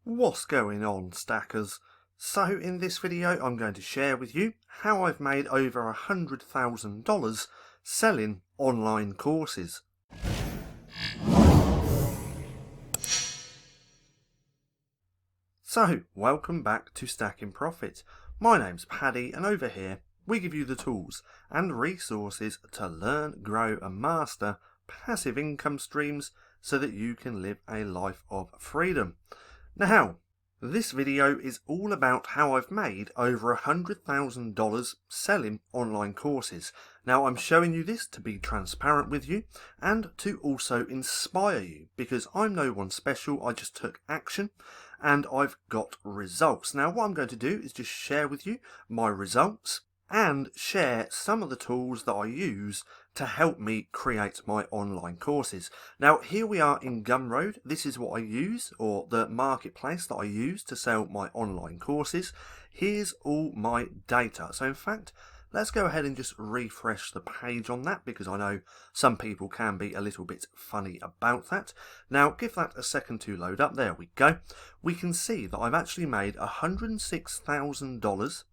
What's going on, stackers? So in this video I'm going to share with you how I've made over $100,000 selling online courses. So welcome back to StackinProfit. My name's Paddy and over here we give you the tools and resources to learn, grow and master passive income streams so that you can live a life of freedom. Now, this video is all about how I've made over $100,000 selling online courses. Now, I'm showing you this to be transparent with you and to also inspire you, because I'm no one special. I just took action and I've got results. Now, what I'm going to do is just share with you my results and share some of the tools that I use to help me create my online courses. Now, here we are in Gumroad. This is what I use, or the marketplace that I use to sell my online courses. Here's all my data. So in fact, let's go ahead and just refresh the page on that, because I know some people can be a little bit funny about that. Now, give that a second to load up. There we go. We can see that I've actually made $106,000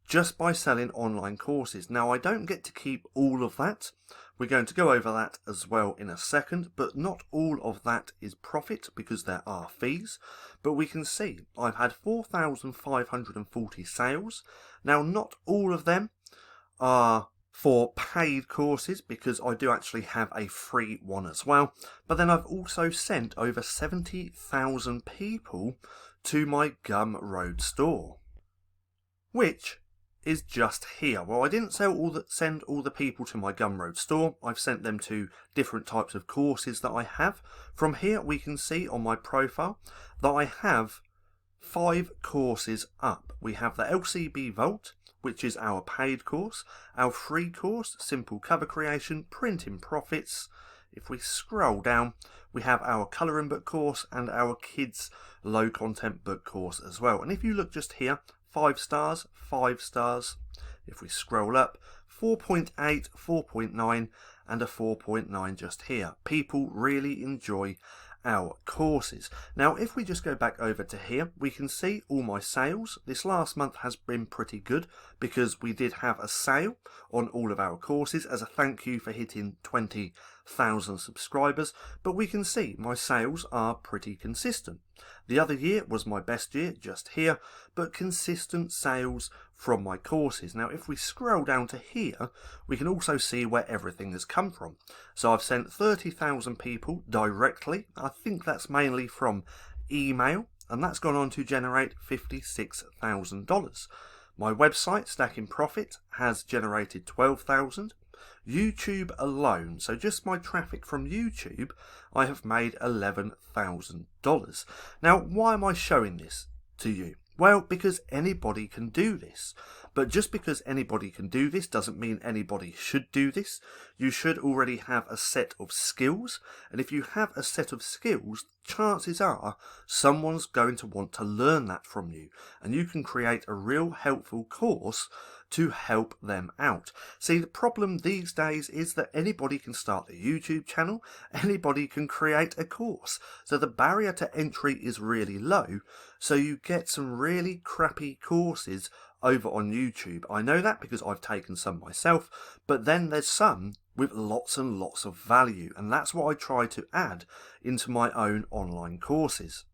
just by selling online courses. Now, I don't get to keep all of that. We're going to go over that as well in a second, but not all of that is profit because there are fees. But we can see I've had 4,540 sales. Now, not all of them are for paid courses because I do actually have a free one as well. But then I've also sent over 70,000 people to my Gumroad store, which is just here. Well, I didn't send all the people to my Gumroad store. I've sent them to different types of courses that I have. From here we can see on my profile that I have 5 courses up. We have the LCB Vault, which is our paid course, our free course, Simple Cover Creation, Printing Profits. If we scroll down, we have our colouring book course and our kids low content book course as well. And if you look just here, 5 stars, 5 stars. If we scroll up, 4.8, 4.9 and a 4.9 just here. People really enjoy our courses. Now, if we just go back over to here, we can see all my sales. This last month has been pretty good because we did have a sale on all of our courses as a thank you for hitting 20,000 subscribers. But we can see my sales are pretty consistent. The other year was my best year just here, but consistent sales from my courses. Now, if we scroll down to here, we can also see where everything has come from. So I've sent 30,000 people directly. I think that's mainly from email, and that's gone on to generate $56,000. My website, StackinProfit, has generated 12,000. YouTube alone, so just my traffic from YouTube, I have made $11,000. Now, why am I showing this to you? Well, because anybody can do this. But just because anybody can do this doesn't mean anybody should do this. You should already have a set of skills. And if you have a set of skills, chances are someone's going to want to learn that from you. And you can create a real helpful course to help them out. See, the problem these days is that anybody can start a YouTube channel, anybody can create a course. So the barrier to entry is really low, so you get some really crappy courses over on YouTube. I know that because I've taken some myself, but then there's some with lots and lots of value, and that's what I try to add into my own online courses.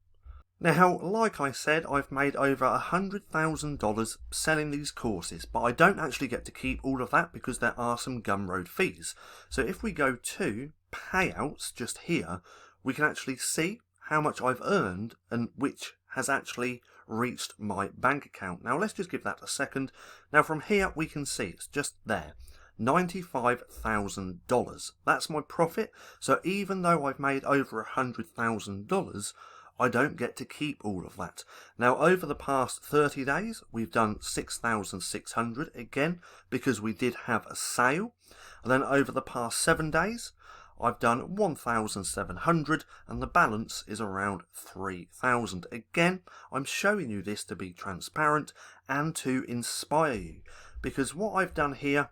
Now, like I said, I've made over $100,000 selling these courses, but I don't actually get to keep all of that because there are some Gumroad fees. So if we go to payouts just here, we can actually see how much I've earned and which has actually reached my bank account. Now, let's just give that a second. Now, from here, we can see it's just there. $95,000. That's my profit. So even though I've made over $100,000, I don't get to keep all of that. Now, over the past 30 days, we've done 6,600 again because we did have a sale. And then over the past 7 days, I've done 1,700 and the balance is around 3,000. Again, I'm showing you this to be transparent and to inspire you, because what I've done here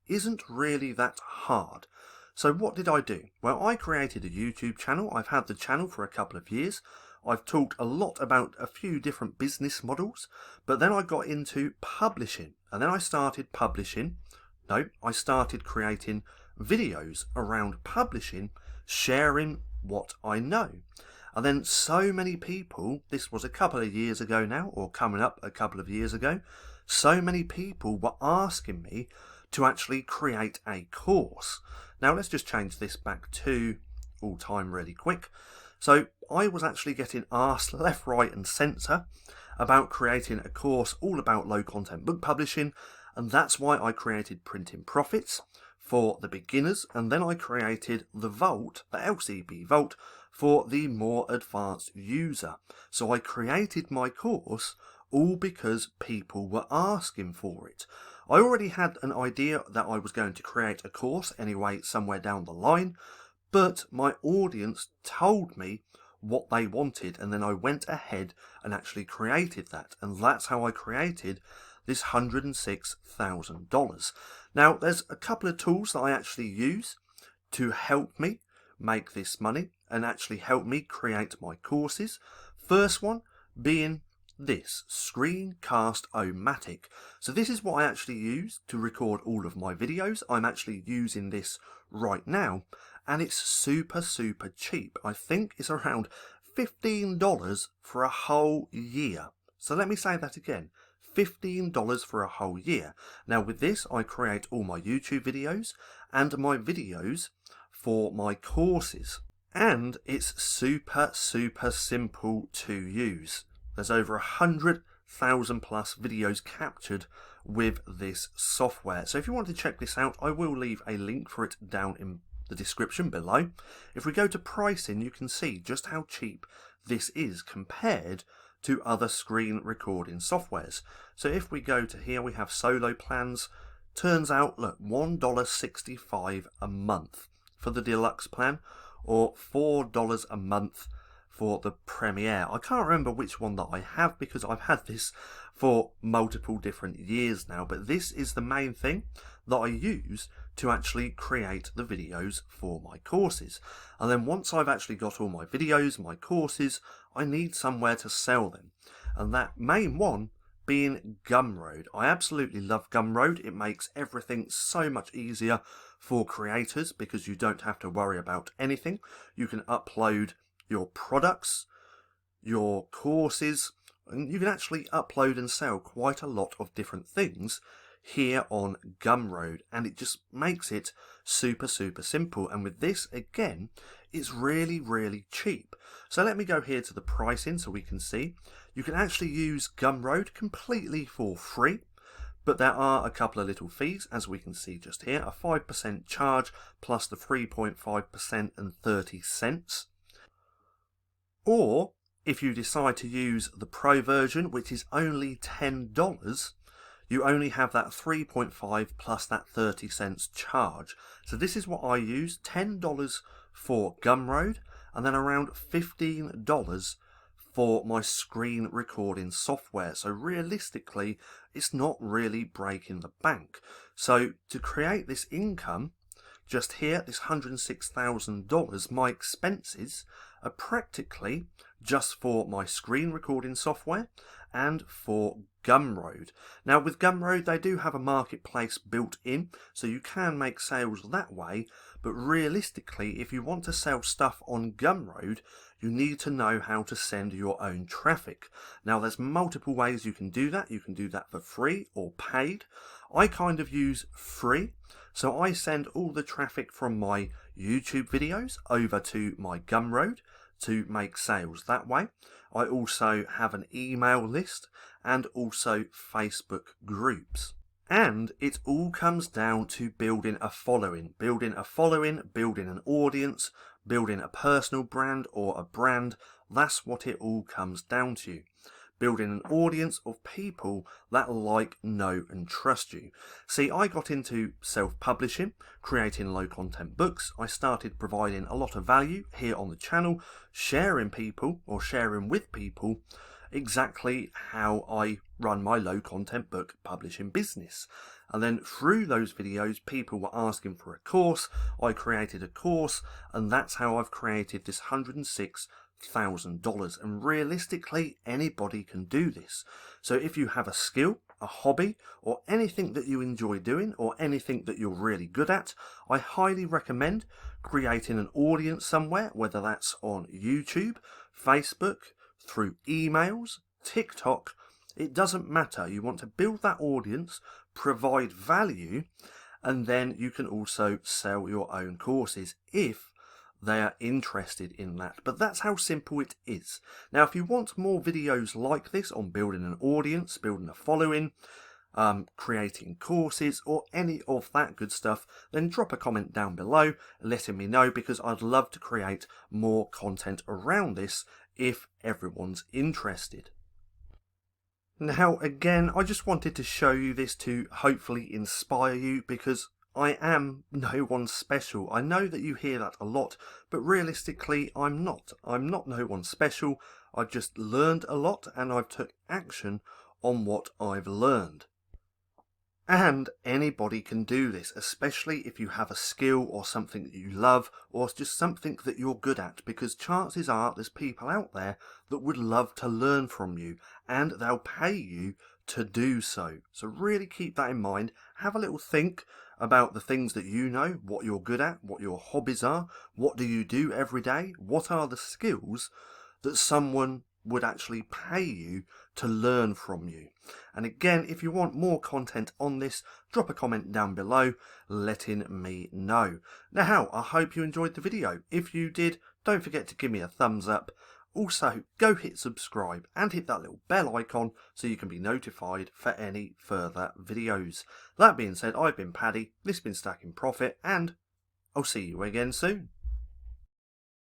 isn't really that hard. So what did I do? Well, I created a YouTube channel. I've had the channel for a couple of years. I've talked a lot about a few different business models, but then I got into publishing, and then I started creating videos around publishing, sharing what I know. And then so many people, this was a couple of years ago now, or coming up a couple of years ago, so many people were asking me to actually create a course. Now let's just change this back to all time really quick. So I was actually getting asked left, right and centre about creating a course all about low content book publishing, and that's why I created Printing Profits for the beginners, and then I created the Vault, the LCB Vault, for the more advanced user. So I created my course all because people were asking for it. I already had an idea that I was going to create a course anyway somewhere down the line, but my audience told me what they wanted, and then I went ahead and actually created that, and that's how I created this $106,000. Now there's a couple of tools that I actually use to help me make this money and actually help me create my courses. First one being this ScreenCast O Matic. So this is what I actually use to record all of my videos. I'm actually using this right now, and it's super cheap. I think it's around $15 for a whole year. So let me say that again, $15 for a whole year. Now with this I create all my YouTube videos and my videos for my courses, and it's super simple to use. There's over 100,000 plus videos captured with this software. So if you want to check this out, I will leave a link for it down in the description below. If we go to pricing, you can see just how cheap this is compared to other screen recording softwares. So if we go to here, we have solo plans. Turns out, look, $1.65 a month for the deluxe plan, or $4 a month for the Premiere. I can't remember which one that I have because I've had this for multiple different years now, but this is the main thing that I use to actually create the videos for my courses. And then once I've actually got all my videos, my courses, I need somewhere to sell them. And that main one being Gumroad. I absolutely love Gumroad. It makes everything so much easier for creators because you don't have to worry about anything. You can upload your products, your courses, and you can actually upload and sell quite a lot of different things here on Gumroad, and it just makes it super simple. And with this, again, it's really cheap. So let me go here to the pricing so we can see. You can actually use Gumroad completely for free, but there are a couple of little fees, as we can see just here, a 5% charge plus the 3.5% and 30 cents. Or if you decide to use the Pro version, which is only $10, you only have that 3.5 plus that 30 cents charge. So this is what I use, $10 for Gumroad, and then around $15 for my screen recording software. So realistically, it's not really breaking the bank. So to create this income, just here, this $106,000, my expenses are practically just for my screen recording software and for Gumroad. Now with Gumroad, they do have a marketplace built in, so you can make sales that way, but realistically, if you want to sell stuff on Gumroad, you need to know how to send your own traffic. Now there's multiple ways you can do that. You can do that for free or paid. I kind of use free, so I send all the traffic from my YouTube videos over to my Gumroad to make sales that way. I also have an email list and also Facebook groups. And it all comes down to building a following, building an audience, building a personal brand or a brand. That's what it all comes down to. Building an audience of people that like, know and trust you. See, I got into self-publishing, creating low content books. I started providing a lot of value here on the channel, sharing with people exactly how I run my low content book publishing business. And then through those videos, people were asking for a course. I created a course, and that's how I've created this $106,000 $1,000, and realistically anybody can do this. So if you have a skill, a hobby, or anything that you enjoy doing, or anything that you're really good at, I highly recommend creating an audience somewhere, whether that's on YouTube, Facebook, through emails, TikTok. It doesn't matter. You want to build that audience, provide value, and then you can also sell your own courses if they are interested in that. But that's how simple it is. Now, if you want more videos like this on building an audience, building a following, creating courses, or any of that good stuff, then drop a comment down below letting me know, because I'd love to create more content around this if everyone's interested. Now, again, I just wanted to show you this to hopefully inspire you, because I am no one special. I know that you hear that a lot, but realistically, I'm not. I'm not no one special. I've just learned a lot, and I've took action on what I've learned. And anybody can do this, especially if you have a skill or something that you love, or just something that you're good at, because chances are there's people out there that would love to learn from you, and they'll pay you to do so. So really keep that in mind. Have a little think about the things that you know, what you're good at, what your hobbies are, what do you do every day, what are the skills that someone would actually pay you to learn from you. And again, if you want more content on this, drop a comment down below letting me know. Now, I hope you enjoyed the video. If you did, don't forget to give me a thumbs up. Also, go hit subscribe and hit that little bell icon so you can be notified for any further videos. That being said, I've been Paddy, this has been StackinProfit, and I'll see you again soon.